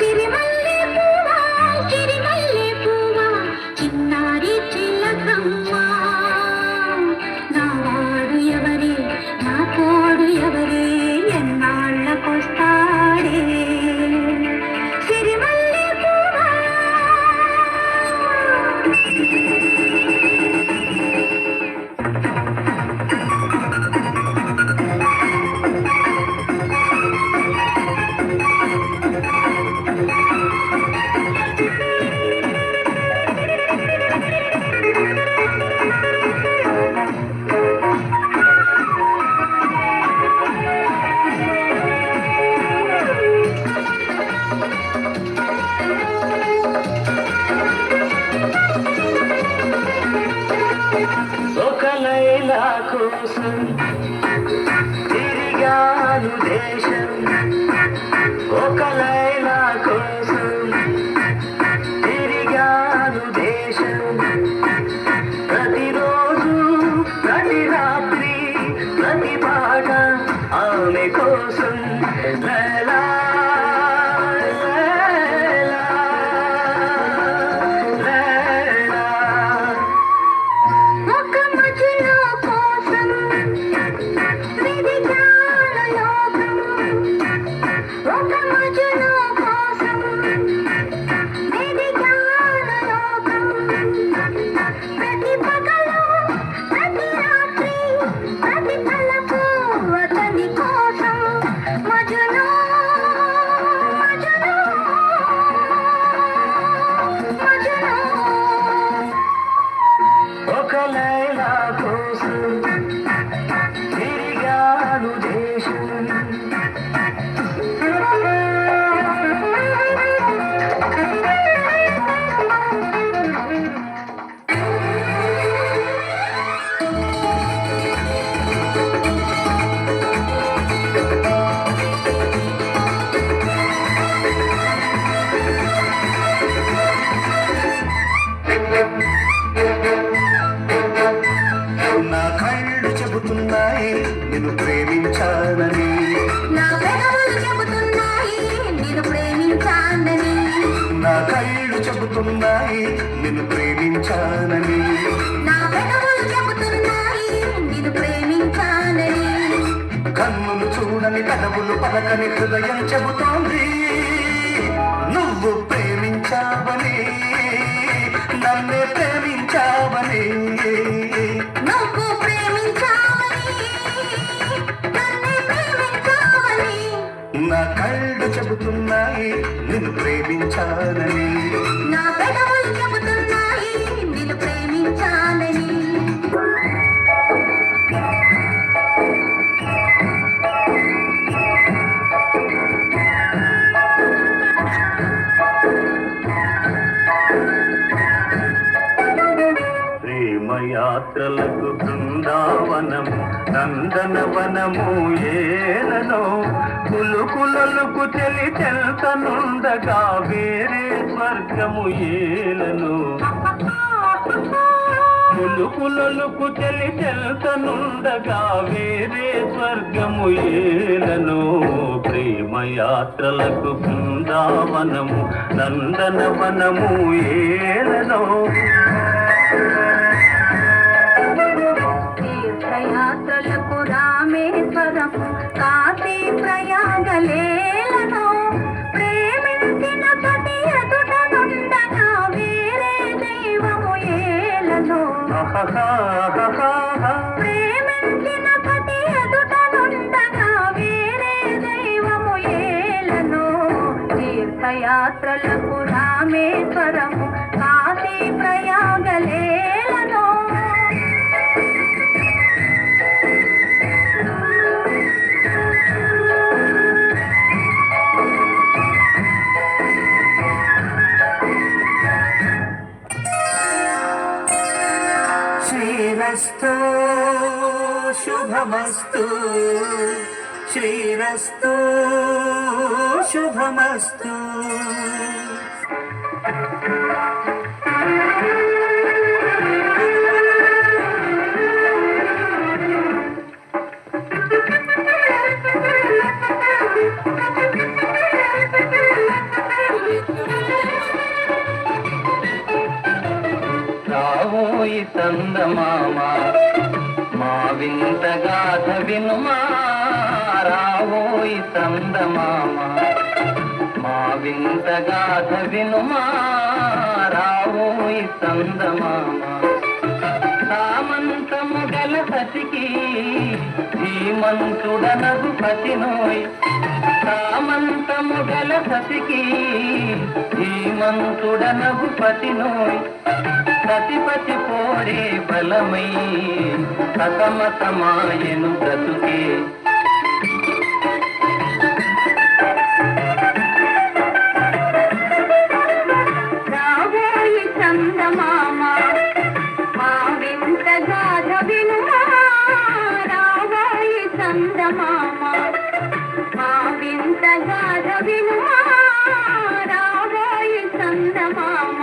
సిరిమల్లె పువ్వా సిరిమల్లె పువ్వా చిన్నారి చిలకమ్మ నా వాడు ఎవరే నా తోడు ఎవరే ఎన్నాళ్ళకొస్తాడే సిరిమల్లె పువ్వా ఒక లైలా కోసం తిరిగాను దేశం ఒక లైలా కోసం తిరిగాను దేశం ప్రతిరోజు ప్రతి రాత్రి ప్రతి పాట ఆమె కోసం లైలా ఒక లైలా కోసం తిరిగాను దేశం నా కళ్ళు చెబుతున్నాయి నిన్ను ప్రేమించాలని నా పెదవులు చెబుతున్నాయి నిన్ను ప్రేమించానని నా కళ్ళు చెబుతున్నాయి నిన్ను ప్రేమించాలని నా పెదవులు చెబుతున్నాయి నిన్ను ప్రేమించానని కన్నులు చూడని కదవులు పలకని హృదయం చెబుతోంది నువ్వు ప్రేమించావని నన్నే ప్రేమించావని నువ్వు ప్రేమించావని నన్నే ప్రేమించావని నా కళ్ళు చెబుతున్నాయి నిన్ను ప్రేమించాలని నా పెదవులు చెబుతున్నాయి నిన్ను ప్రేమించానని ప్రేమయాత్రలకు బృందావనము నందనవనము ఏలనో కులుకులలకు చెలి చెల్తనుండగా వేరే స్వర్గము ఏలను కులుకులలకు చెలి చెల్తనుండగా వేరే స్వర్గము ఏలను ప్రేమయాత్రలకు బృందావనము నందనవనము ఏలనో తీర్థయాత్రలకు రామేశ్వరము కాశీ ప్రయాగలేలను ప్రేమించిన ప్రతి ఎదుట నుండగా వేరే దైవము ఏలను ప్రేమించిన ప్రతి ఎదుట నుండగా వేరే దైవము ఏలను తీర్థయాత్రలకు రామేశ్వరము కాశీ ప్రయాగలేలను శ్రీరస్తు శుభమస్తు శ్రీరస్తు శుభమస్తు చందమామ మా వింత గాథ వినుమా రావోయి చందమామ మా వింత గాథ వినుమా రావోయి చందమామ సామంతము గల సతికి ధీమంతుడనగు పతినోయ్ సామంతము గల సతికి ధీమంతుడనగు పతినోయ్ సతిపతి పోరే బలమై సతమతమాయను బ్రతుకే రావోయి చందమామ మా వింత గాథ వినుమా రావోయి చందమామ మా వింత గాథ వినుమా రావోయి చందమామ